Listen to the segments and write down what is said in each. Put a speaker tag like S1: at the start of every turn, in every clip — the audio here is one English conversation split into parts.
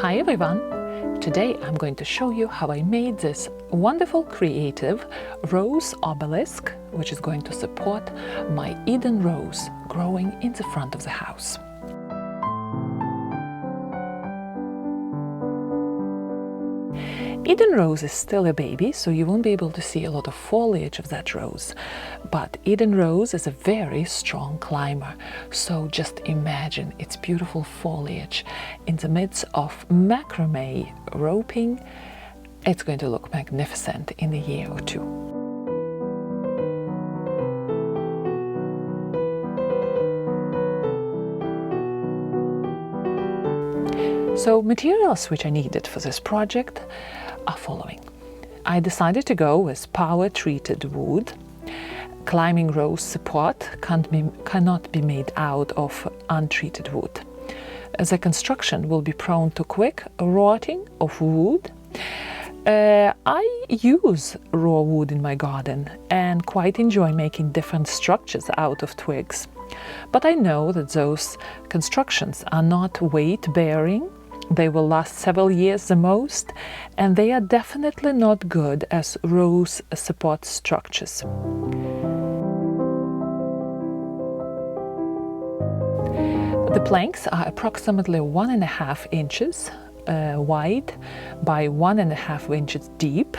S1: Hi everyone! Today I'm going to show you how I made this wonderful creative rose obelisk, which is going to support my Eden rose growing in the front of the house. Eden rose is still a baby, so you won't be able to see a lot of foliage of that rose. But Eden rose is a very strong climber, so just imagine its beautiful foliage in the midst of macrame roping. It's going to look magnificent in a year or two. So materials which I needed for this project are following. I decided to go with power-treated wood. Climbing rose support cannot be made out of untreated wood. The construction will be prone to quick rotting of wood. I use raw wood in my garden and quite enjoy making different structures out of twigs. But I know that those constructions are not weight-bearing. They will last several years the most, and they are definitely not good as rose support structures. The planks are approximately 1.5 inches wide by 1.5 inches deep,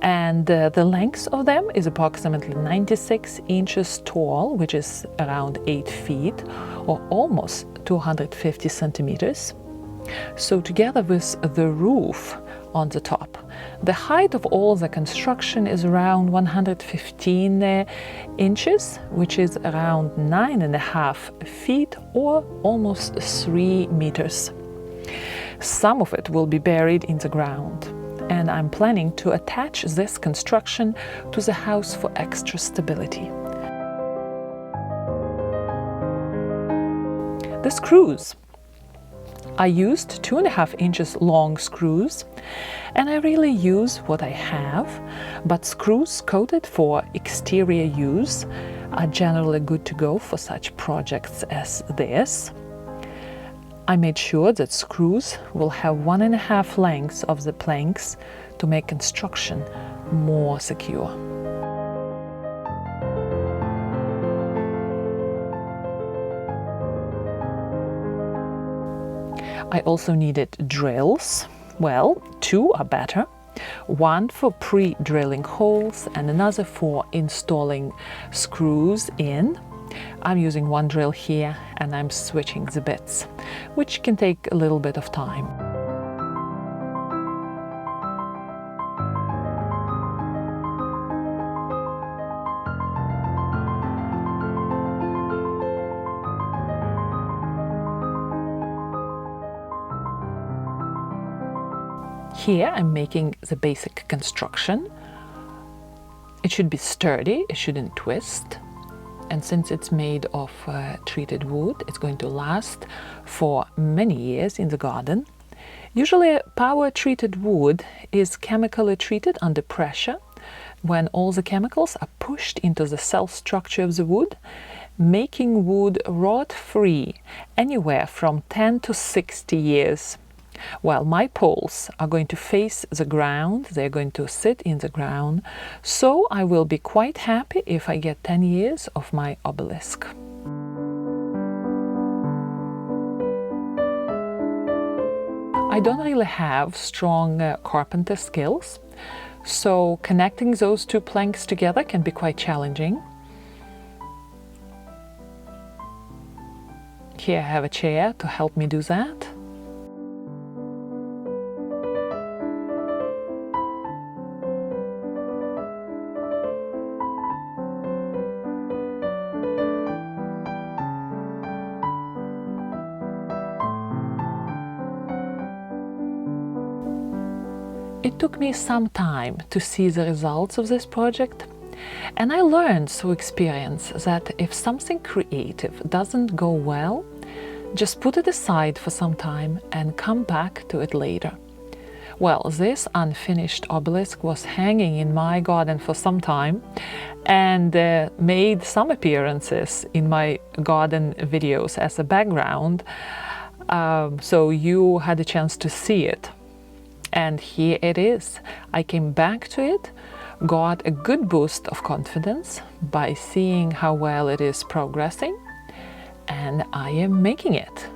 S1: and the length of them is approximately 96 inches tall, which is around 8 feet or almost 250 centimeters. So together with the roof on the top, the height of all the construction is around 115 inches, which is around 9.5 feet or almost 3 meters. Some of it will be buried in the ground, and I'm planning to attach this construction to the house for extra stability. The screws. I used 2.5 inches long screws, and I really use what I have, but screws coated for exterior use are generally good to go for such projects as this. I made sure that screws will have 1.5 lengths of the planks to make construction more secure. I also needed drills. Well, 2 are better. One for pre-drilling holes and another for installing screws in. I'm using one drill here and I'm switching the bits, which can take a little bit of time. Here I'm making the basic construction. It should be sturdy, it shouldn't twist. And since it's made of treated wood, it's going to last for many years in the garden. Usually power-treated wood is chemically treated under pressure when all the chemicals are pushed into the cell structure of the wood, making wood rot-free anywhere from 10 to 60 years. Well, my poles are going to face the ground, they're going to sit in the ground, so I will be quite happy if I get 10 years of my obelisk. I don't really have strong carpenter skills, so connecting those 2 planks together can be quite challenging. Here I have a chair to help me do that. It took me some time to see the results of this project, and I learned through experience that if something creative doesn't go well, just put it aside for some time and come back to it later. Well, this unfinished obelisk was hanging in my garden for some time and made some appearances in my garden videos as a background. So you had a chance to see it. And here it is. I came back to it, got a good boost of confidence by seeing how well it is progressing, and I am making it.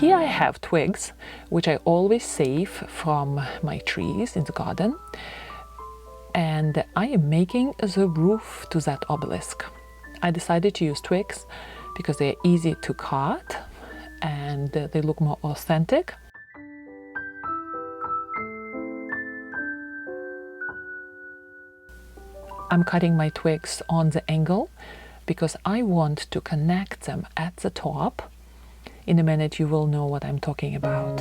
S1: Here I have twigs, which I always save from my trees in the garden, and I am making the roof to that obelisk. I decided to use twigs because they're easy to cut and they look more authentic. I'm cutting my twigs on the angle because I want to connect them at the top. In a minute you will know what I'm talking about.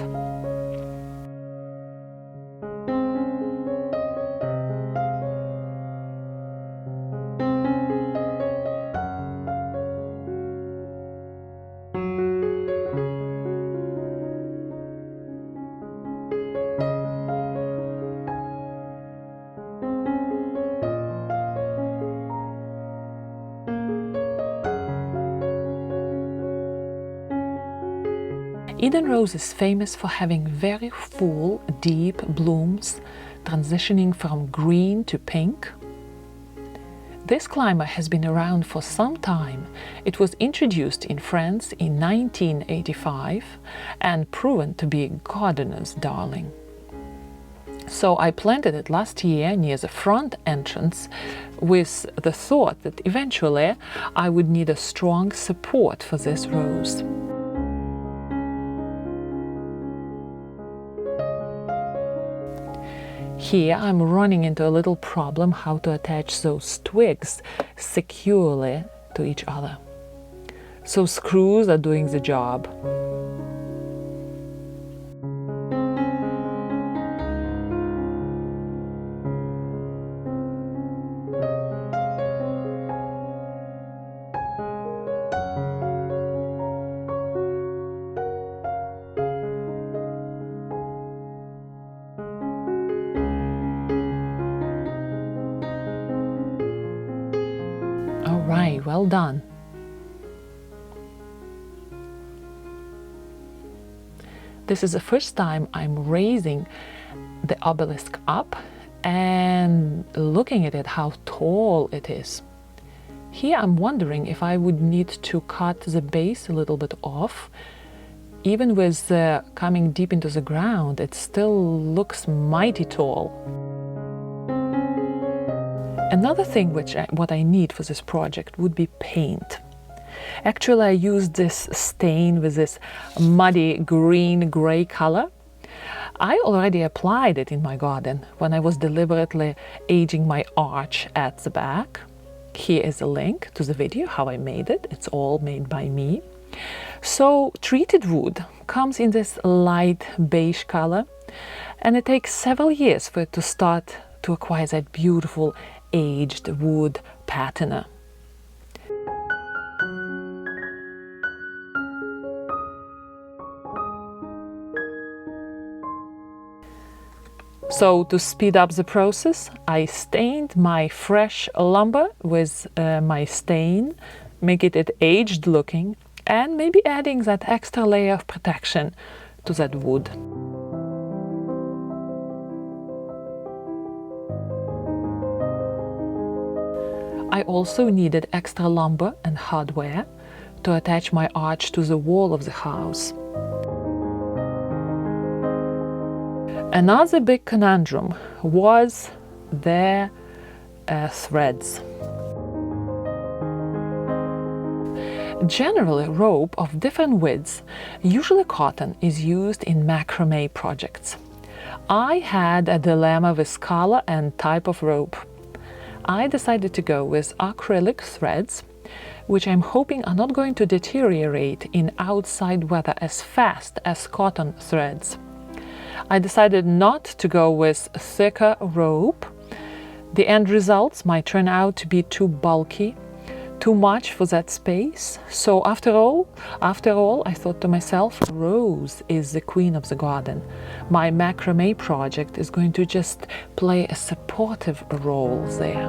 S1: Eden Rose is famous for having very full, deep blooms, transitioning from green to pink. This climber has been around for some time. It was introduced in France in 1985 and proven to be a gardener's darling. So I planted it last year near the front entrance with the thought that eventually I would need a strong support for this rose. Here I'm running into a little problem how to attach those twigs securely to each other. So screws are doing the job. Right, well done. This is the first time I'm raising the obelisk up and looking at it, how tall it is. Here I'm wondering if I would need to cut the base a little bit off. Even with coming deep into the ground, it still looks mighty tall. Another thing what I need for this project would be paint. Actually, I used this stain with this muddy green-gray color. I already applied it in my garden when I was deliberately aging my arch at the back. Here is a link to the video how I made it. It's all made by me. So treated wood comes in this light beige color, and it takes several years for it to start to acquire that beautiful aged wood patina. So to speed up the process, I stained my fresh lumber with my stain, making it aged looking, and maybe adding that extra layer of protection to that wood. I also needed extra lumber and hardware to attach my arch to the wall of the house. Another big conundrum was their threads. Generally, rope of different widths, usually cotton, is used in macrame projects. I had a dilemma with color and type of rope. I decided to go with acrylic threads, which I'm hoping are not going to deteriorate in outside weather as fast as cotton threads. I decided not to go with thicker rope. The end results might turn out to be too bulky, too much for that space. So after all, I thought to myself, rose is the queen of the garden. My macrame project is going to just play a supportive role there.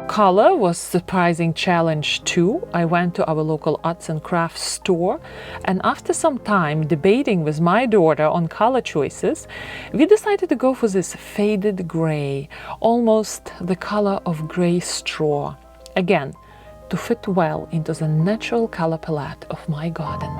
S1: Color was a surprising challenge too. I went to our local arts and crafts store, and after some time debating with my daughter on color choices, we decided to go for this faded gray, almost the color of gray straw. Again, to fit well into the natural color palette of my garden.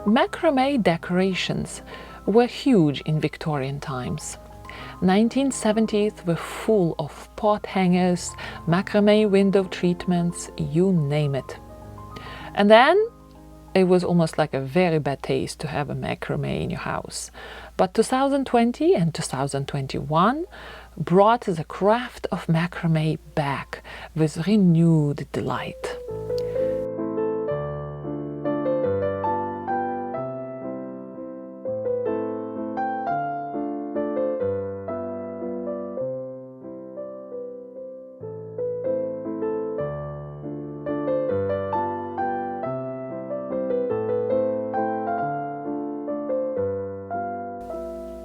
S1: Macrame decorations were huge in Victorian times. 1970s were full of pot hangers, macrame window treatments, you name it. And then it was almost like a very bad taste to have a macrame in your house. But 2020 and 2021 brought the craft of macrame back with renewed delight.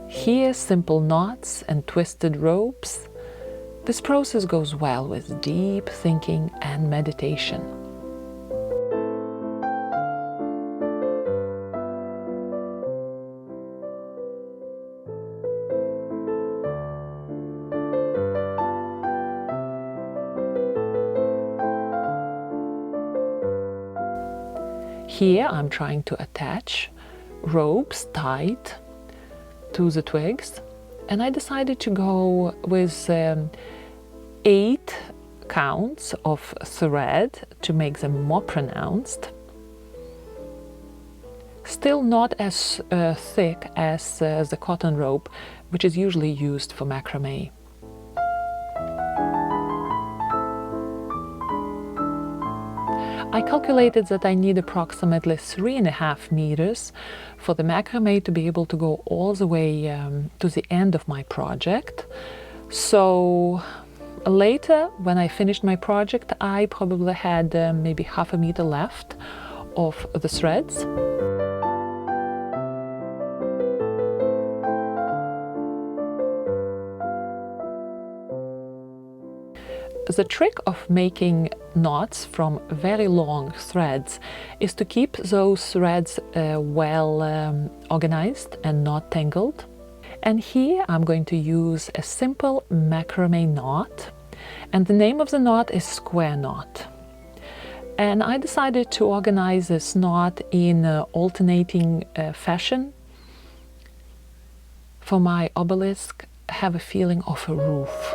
S1: Here, simple knots and twisted ropes. This process goes well with deep thinking and meditation. Here I'm trying to attach ropes tied to the twigs, and I decided to go with 8 counts of thread to make them more pronounced. Still not as thick as the cotton rope, which is usually used for macrame. I calculated that I need approximately 3.5 meters for the macrame to be able to go all the way to the end of my project. So later, when I finished my project, I probably had maybe 0.5 meter left of the threads. The trick of making knots from very long threads is to keep those threads well organized and not tangled. And here I'm going to use a simple macrame knot, and the name of the knot is square knot. And I decided to organize this knot in alternating fashion. For my obelisk, have a feeling of a roof.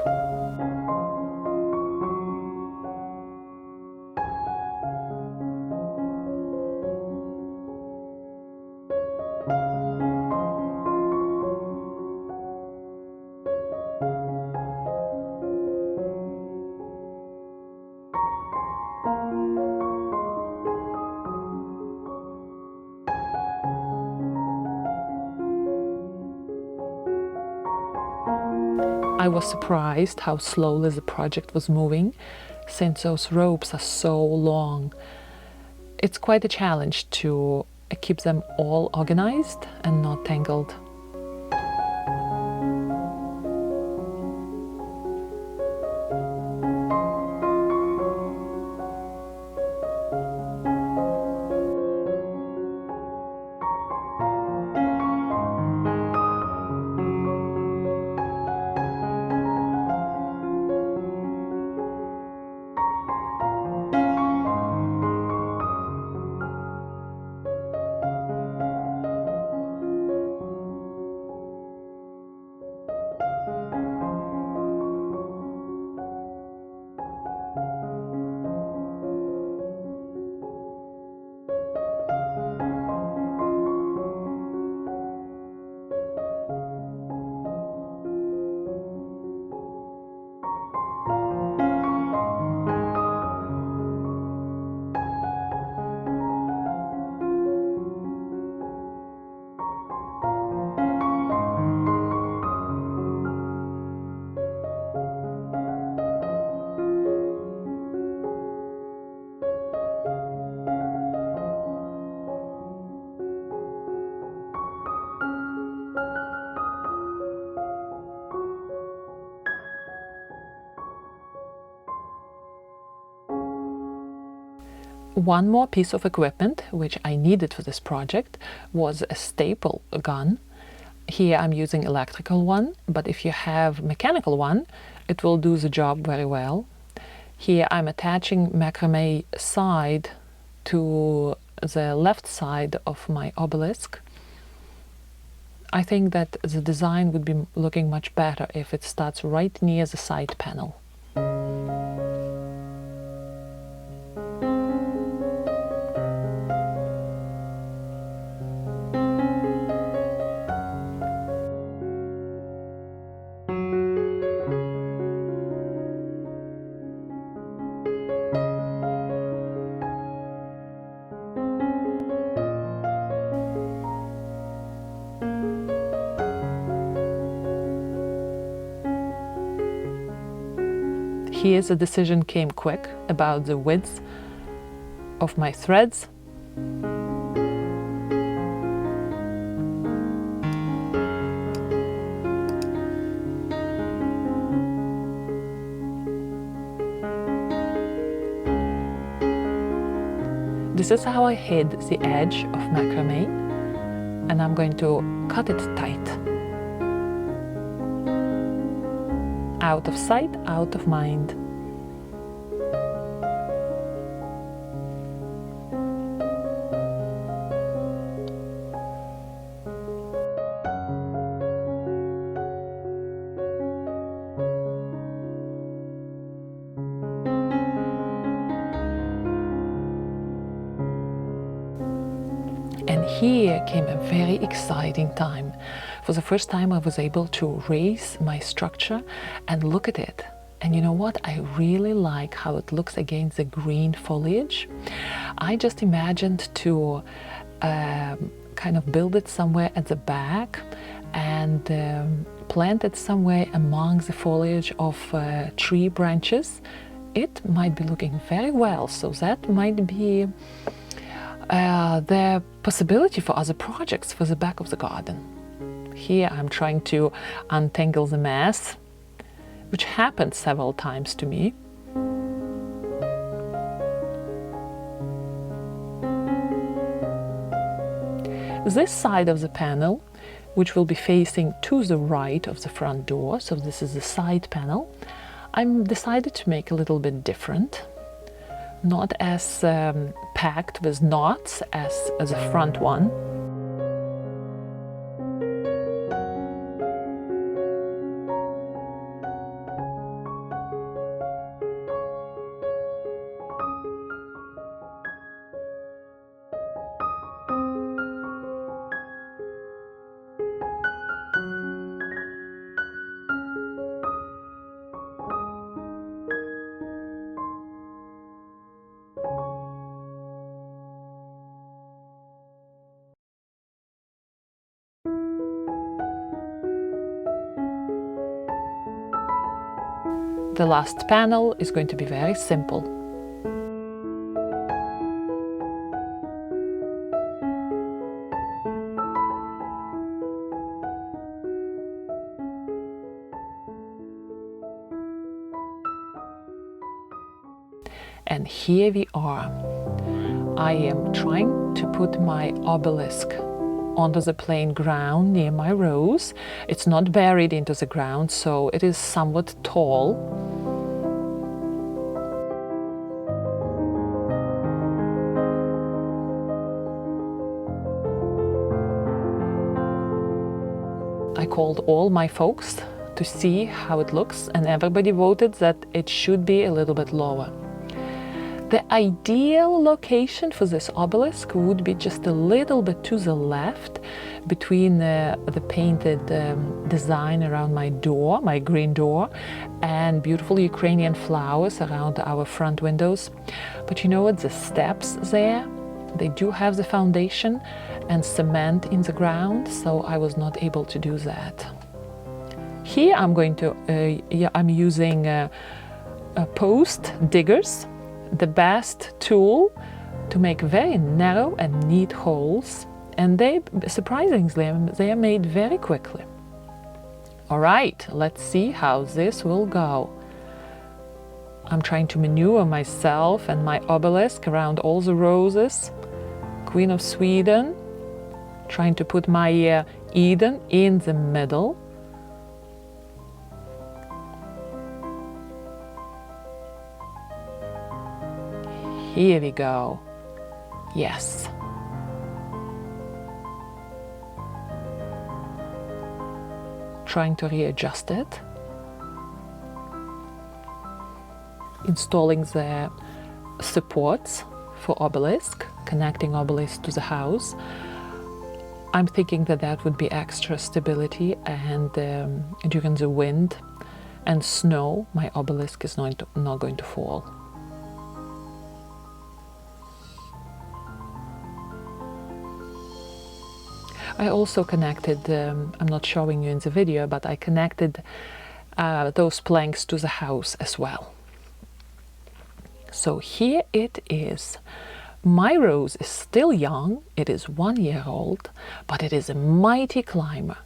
S1: I was surprised how slowly the project was moving, since those ropes are so long. It's quite a challenge to keep them all organized and not tangled. One more piece of equipment which I needed for this project was a staple gun. Here I'm using electrical one, but if you have mechanical one, it will do the job very well. Here I'm attaching macrame side to the left side of my obelisk. I think that the design would be looking much better if it starts right near the side panel. Here the decision came quick about the width of my threads. This is how I hid the edge of macrame, and I'm going to cut it tight. Out of sight, out of mind. And here came a very exciting time. For the first time I was able to raise my structure and look at it. And you know what? I really like how it looks against the green foliage. I just imagined to kind of build it somewhere at the back and plant it somewhere among the foliage of tree branches. It might be looking very well, so that might be the possibility for other projects for the back of the garden. Here I'm trying to untangle the mess, which happened several times to me. This side of the panel, which will be facing to the right of the front door, so this is the side panel, I'm decided to make a little bit different. Not as packed with knots as the front one. The last panel is going to be very simple. And here we are. I am trying to put my obelisk onto the plain ground near my rose. It's not buried into the ground, so it is somewhat tall. I called all my folks to see how it looks, and everybody voted that it should be a little bit lower. The ideal location for this obelisk would be just a little bit to the left, between the painted design around my door, my green door, and beautiful Ukrainian flowers around our front windows. But you know what, the steps there, they do have the foundation and cement in the ground, so I was not able to do that. Here I'm going to, I'm using post diggers, the best tool to make very narrow and neat holes, and they, surprisingly, they are made very quickly. All right, let's see how this will go. I'm trying to maneuver myself and my obelisk around all the roses. Queen of Sweden, trying to put my Eden in the middle. Here we go. Yes. Trying to readjust it. Installing the supports for obelisk, connecting obelisk to the house. I'm thinking that that would be extra stability, and during the wind and snow, my obelisk is not going to fall. I also connected, I'm not showing you in the video, but I connected those planks to the house as well. So here it is. My rose is still young, it is 1 year old, but it is a mighty climber.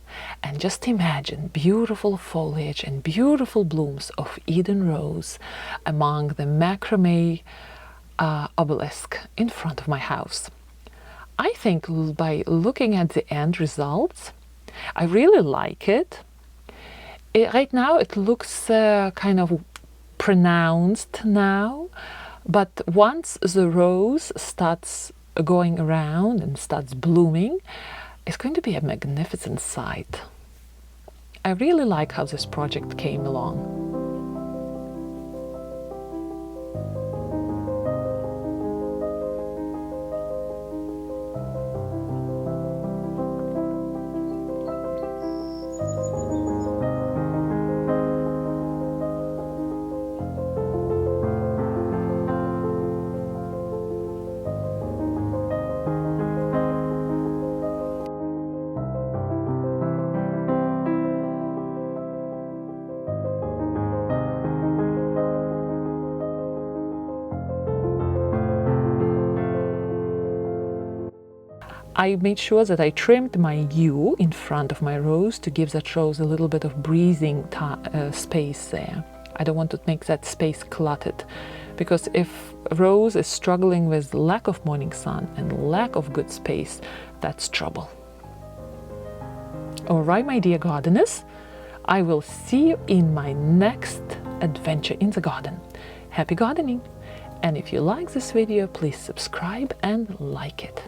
S1: And just imagine beautiful foliage and beautiful blooms of Eden rose among the macrame obelisk in front of my house. I think by looking at the end results, I really like it. Right now it looks kind of pronounced now, but once the rose starts going around and starts blooming, it's going to be a magnificent sight. I really like how this project came along. I made sure that I trimmed my yew in front of my rose to give that rose a little bit of breathing space there. I don't want to make that space cluttered, because if a rose is struggling with lack of morning sun and lack of good space, that's trouble. All right, my dear gardeners, I will see you in my next adventure in the garden. Happy gardening! And if you like this video, please subscribe and like it.